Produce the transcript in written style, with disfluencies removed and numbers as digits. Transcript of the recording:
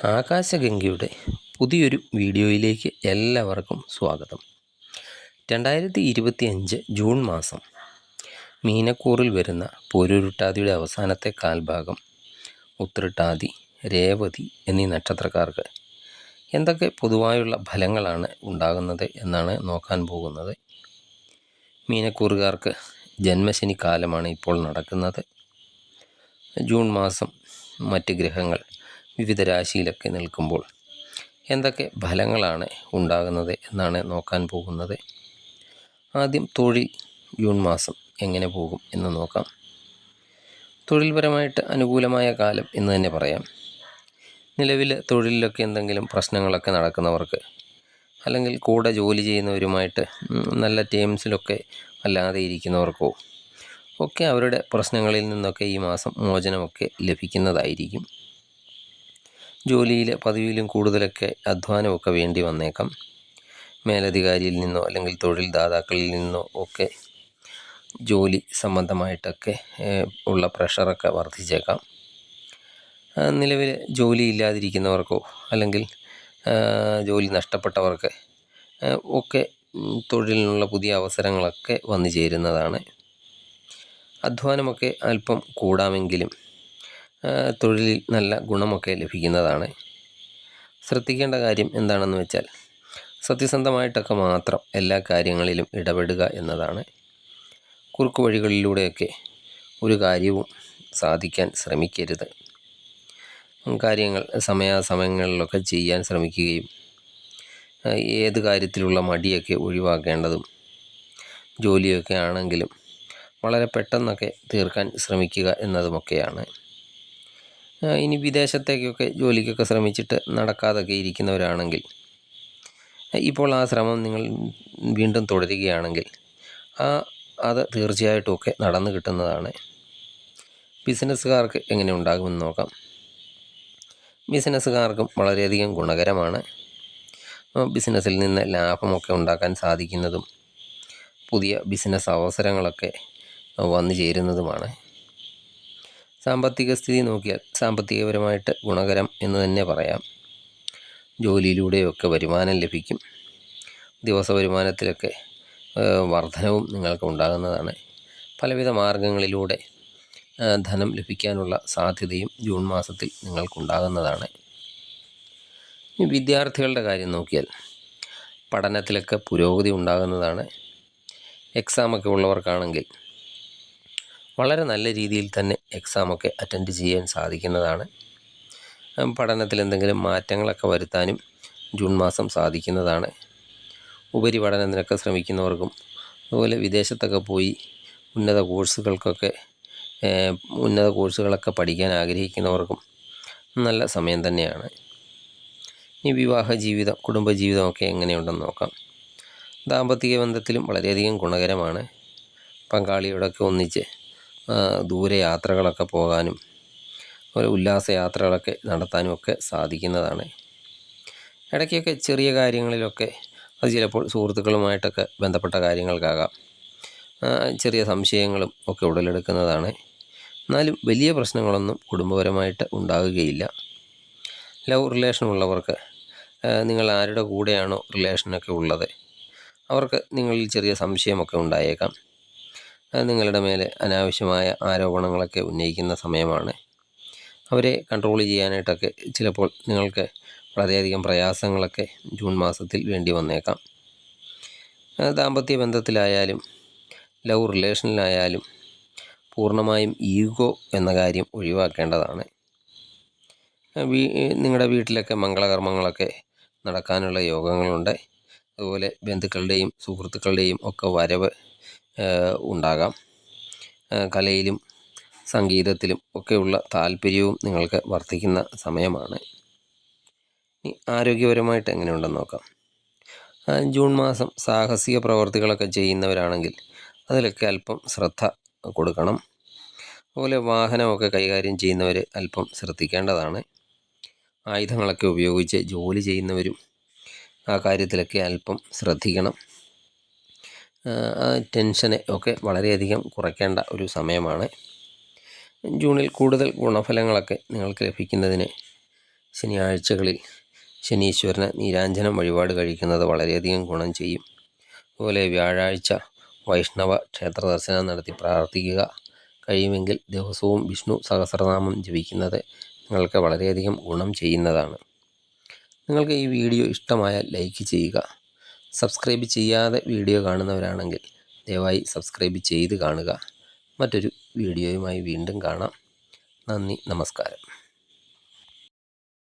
ആകാശഗംഗയുടെ പുതിയൊരു വീഡിയോയിലേക്ക് എല്ലാവർക്കും സ്വാഗതം. 2025 ജൂൺ മാസം മീനക്കൂറിൽ വരുന്ന പോരുരുട്ടാതിയുടെ അവസാനത്തെ കാൽഭാഗം ഉത്രട്ടാതി, രേവതി എന്നീ നക്ഷത്രക്കാർക്ക് എന്തൊക്കെ പൊതുവായുള്ള ഫലങ്ങളാണ് ഉണ്ടാകുന്നത് എന്നാണ് നോക്കാൻ പോകുന്നത്. മീനക്കൂറുകാർക്ക് ജന്മശനി കാലമാണ് ഇപ്പോൾ നടക്കുന്നത്. ജൂൺ മാസം മറ്റ് ഗ്രഹങ്ങൾ വിവിധ രാശിയിലൊക്കെ നിൽക്കുമ്പോൾ എന്തൊക്കെ ഫലങ്ങളാണ് ഉണ്ടാകുന്നത് എന്നാണ് നോക്കാൻ പോകുന്നത്. ആദ്യം തൊഴിൽ ജൂൺ മാസം എങ്ങനെ പോകും എന്ന് നോക്കാം. തൊഴിൽപരമായിട്ട് അനുകൂലമായ കാലം എന്ന് തന്നെ പറയാം. നിലവിൽ തൊഴിലിലൊക്കെ എന്തെങ്കിലും പ്രശ്നങ്ങളൊക്കെ നടക്കുന്നവർക്ക്, അല്ലെങ്കിൽ കൂടെ ജോലി ചെയ്യുന്നവരുമായിട്ട് നല്ല ടേംസിലൊക്കെ അല്ലാതെ ഇരിക്കുന്നവർക്കോ ഒക്കെ അവരുടെ പ്രശ്നങ്ങളിൽ നിന്നൊക്കെ ഈ മാസം മോചനമൊക്കെ ലഭിക്കുന്നതായിരിക്കും. ജോലിയിൽ പതിവിലും കൂടുതലൊക്കെ അധ്വാനമൊക്കെ വേണ്ടി വന്നേക്കാം. മേലധികാരിയിൽ നിന്നോ അല്ലെങ്കിൽ തൊഴിൽ ദാതാക്കളിൽ നിന്നോ ഒക്കെ ജോലി സംബന്ധമായിട്ടൊക്കെ ഉള്ള പ്രഷറൊക്കെ വർദ്ധിച്ചേക്കാം. നിലവിൽ ജോലി ഇല്ലാതിരിക്കുന്നവർക്കോ അല്ലെങ്കിൽ ജോലി നഷ്ടപ്പെട്ടവർക്ക് ഒക്കെ തൊഴിലിനുള്ള പുതിയ അവസരങ്ങളൊക്കെ വന്നു ചേരുന്നതാണ്. അധ്വാനമൊക്കെ അല്പം കൂടാമെങ്കിലും തൊഴിലിൽ നല്ല ഗുണമൊക്കെ ലഭിക്കുന്നതാണ്. ശ്രദ്ധിക്കേണ്ട കാര്യം എന്താണെന്ന് വെച്ചാൽ, സത്യസന്ധമായിട്ടൊക്കെ മാത്രം എല്ലാ കാര്യങ്ങളിലും ഇടപെടുക എന്നതാണ്. കുറുക്കു വഴികളിലൂടെയൊക്കെ ഒരു കാര്യവും സാധിക്കാൻ ശ്രമിക്കരുത്. കാര്യങ്ങൾ സമയാസമയങ്ങളിലൊക്കെ ചെയ്യാൻ ശ്രമിക്കുകയും ഏത് കാര്യത്തിലുള്ള മടിയൊക്കെ ഒഴിവാക്കേണ്ടതും, ജോലിയൊക്കെ ആണെങ്കിലും വളരെ പെട്ടെന്നൊക്കെ തീർക്കാൻ ശ്രമിക്കുക എന്നതുമൊക്കെയാണ്. ഇനി വിദേശത്തേക്കൊക്കെ ജോലിക്കൊക്കെ ശ്രമിച്ചിട്ട് നടക്കാതൊക്കെ ഇരിക്കുന്നവരാണെങ്കിൽ, ഇപ്പോൾ ആ ശ്രമം നിങ്ങൾ വീണ്ടും തുടരുകയാണെങ്കിൽ അത് തീർച്ചയായിട്ടും ഒക്കെ നടന്നു കിട്ടുന്നതാണ്. ബിസിനസ്സുകാർക്ക് എങ്ങനെ ഉണ്ടാകുമെന്ന് നോക്കാം. ബിസിനസ്സുകാർക്കും വളരെയധികം ഗുണകരമാണ്. ബിസിനസ്സിൽ നിന്ന് ലാഭമൊക്കെ ഉണ്ടാക്കാൻ സാധിക്കുന്നതും പുതിയ ബിസിനസ് അവസരങ്ങളൊക്കെ വന്നു ചേരുന്നതുമാണ്. സാമ്പത്തിക സ്ഥിതി നോക്കിയാൽ സാമ്പത്തികപരമായിട്ട് ഗുണകരം എന്ന് തന്നെ പറയാം. ജോലിയിലൂടെയൊക്കെ വരുമാനം ലഭിക്കും. ദിവസ വരുമാനത്തിലൊക്കെ വർധനവും നിങ്ങൾക്ക് ഉണ്ടാകുന്നതാണ്. പലവിധ മാർഗങ്ങളിലൂടെ ധനം ലഭിക്കാനുള്ള സാധ്യതയും ജൂൺ മാസത്തിൽ നിങ്ങൾക്കുണ്ടാകുന്നതാണ്. ഈ വിദ്യാർത്ഥികളുടെ കാര്യം നോക്കിയാൽ പഠനത്തിലൊക്കെ പുരോഗതി ഉണ്ടാകുന്നതാണ്. എക്സാമൊക്കെ ഉള്ളവർക്കാണെങ്കിൽ വളരെ നല്ല രീതിയിൽ തന്നെ എക്സാമൊക്കെ അറ്റൻഡ് ചെയ്യാൻ സാധിക്കുന്നതാണ്. പഠനത്തിൽ എന്തെങ്കിലും മാറ്റങ്ങളൊക്കെ വരുത്താനും ജൂൺ മാസം സാധിക്കുന്നതാണ്. ഉപരിപഠനത്തിനൊക്കെ ശ്രമിക്കുന്നവർക്കും, അതുപോലെ വിദേശത്തൊക്കെ പോയി ഉന്നത കോഴ്സുകളൊക്കെ പഠിക്കാൻ ആഗ്രഹിക്കുന്നവർക്കും നല്ല സമയം തന്നെയാണ്. ഈ വിവാഹ ജീവിതം, കുടുംബജീവിതമൊക്കെ എങ്ങനെയുണ്ടെന്ന് നോക്കാം. ദാമ്പത്തിക ബന്ധത്തിലും വളരെയധികം ഗുണകരമാണ്. പങ്കാളിയോടൊക്കെ ഒന്നിച്ച് ദൂരെ യാത്രകളൊക്കെ പോകാനും അതുപോലെ ഉല്ലാസയാത്രകളൊക്കെ നടത്താനും ഒക്കെ സാധിക്കുന്നതാണ്. ഇടയ്ക്കൊക്കെ ചെറിയ കാര്യങ്ങളിലൊക്കെ, അത് ചിലപ്പോൾ സുഹൃത്തുക്കളുമായിട്ടൊക്കെ ബന്ധപ്പെട്ട കാര്യങ്ങൾക്കാകാം, ചെറിയ സംശയങ്ങളും ഒക്കെ ഉടലെടുക്കുന്നതാണ്. എന്നാലും വലിയ പ്രശ്നങ്ങളൊന്നും കുടുംബപരമായിട്ട് ഉണ്ടാകുകയില്ല. ലവ് റിലേഷൻ ഉള്ളവർക്ക്, നിങ്ങൾ ആരുടെ കൂടെയാണോ റിലേഷനൊക്കെ ഉള്ളത് അവർക്ക് നിങ്ങളിൽ ചെറിയ സംശയമൊക്കെ ഉണ്ടായേക്കാം. നിങ്ങളുടെ മേലെ അനാവശ്യമായ ആരോപണങ്ങളൊക്കെ ഉന്നയിക്കുന്ന സമയമാണ്. അവരെ കൺട്രോൾ ചെയ്യാനായിട്ടൊക്കെ ചിലപ്പോൾ നിങ്ങൾക്ക് വളരെയധികം പ്രയാസങ്ങളൊക്കെ ജൂൺ മാസത്തിൽ വേണ്ടി വന്നേക്കാം. ദാമ്പത്യ ബന്ധത്തിലായാലും ലവ് റിലേഷനിലായാലും പൂർണ്ണമായും ഈഗോ എന്ന കാര്യം ഒഴിവാക്കേണ്ടതാണ്. നിങ്ങളുടെ വീട്ടിലൊക്കെ മംഗളകർമ്മങ്ങളൊക്കെ നടക്കാനുള്ള യോഗങ്ങളുണ്ട്. അതുപോലെ ബന്ധുക്കളുടെയും സുഹൃത്തുക്കളുടെയും ഒക്കെ വരവ് ഉണ്ടാകാം. കലയിലും സംഗീതത്തിലും ഒക്കെയുള്ള താല്പര്യവും നിങ്ങൾക്ക് വർദ്ധിക്കുന്ന സമയമാണ്. ആരോഗ്യപരമായിട്ട് എങ്ങനെയുണ്ടെന്ന് നോക്കാം. ജൂൺ മാസം സാഹസിക പ്രവർത്തികളൊക്കെ ചെയ്യുന്നവരാണെങ്കിൽ അതിലൊക്കെ അല്പം ശ്രദ്ധ കൊടുക്കണം. അതുപോലെ വാഹനമൊക്കെ കൈകാര്യം ചെയ്യുന്നവർ അല്പം ശ്രദ്ധിക്കേണ്ടതാണ്. ആയുധങ്ങളൊക്കെ ഉപയോഗിച്ച് ജോലി ചെയ്യുന്നവരും ആ കാര്യത്തിലൊക്കെ അല്പം ശ്രദ്ധിക്കണം. ടെൻഷനെ ഒക്കെ വളരെയധികം കുറയ്ക്കേണ്ട ഒരു സമയമാണ്. ജൂണിൽ കൂടുതൽ ഗുണഫലങ്ങളൊക്കെ നിങ്ങൾക്ക് ലഭിക്കുന്നതിന് ശനിയാഴ്ചകളിൽ ശനീശ്വരന് നീരാഞ്ജനം വഴിപാട് കഴിക്കുന്നത് വളരെയധികം ഗുണം ചെയ്യും. അതുപോലെ വ്യാഴാഴ്ച വൈഷ്ണവ ക്ഷേത്ര ദർശനം നടത്തി പ്രാർത്ഥിക്കുക. കഴിയുമെങ്കിൽ ദിവസവും വിഷ്ണു സഹസ്രനാമം ജപിക്കുന്നത് നിങ്ങൾക്ക് വളരെയധികം ഗുണം ചെയ്യുന്നതാണ്. നിങ്ങൾക്ക് ഈ വീഡിയോ ഇഷ്ടമായാൽ ലൈക്ക് ചെയ്യുക. സബ്സ്ക്രൈബ് ചെയ്യാതെ വീഡിയോ കാണുന്നവരാണെങ്കിൽ ദയവായി സബ്സ്ക്രൈബ് ചെയ്ത് കാണുക. മറ്റൊരു വീഡിയോയുമായി വീണ്ടും കാണാം. നന്ദി, നമസ്കാരം.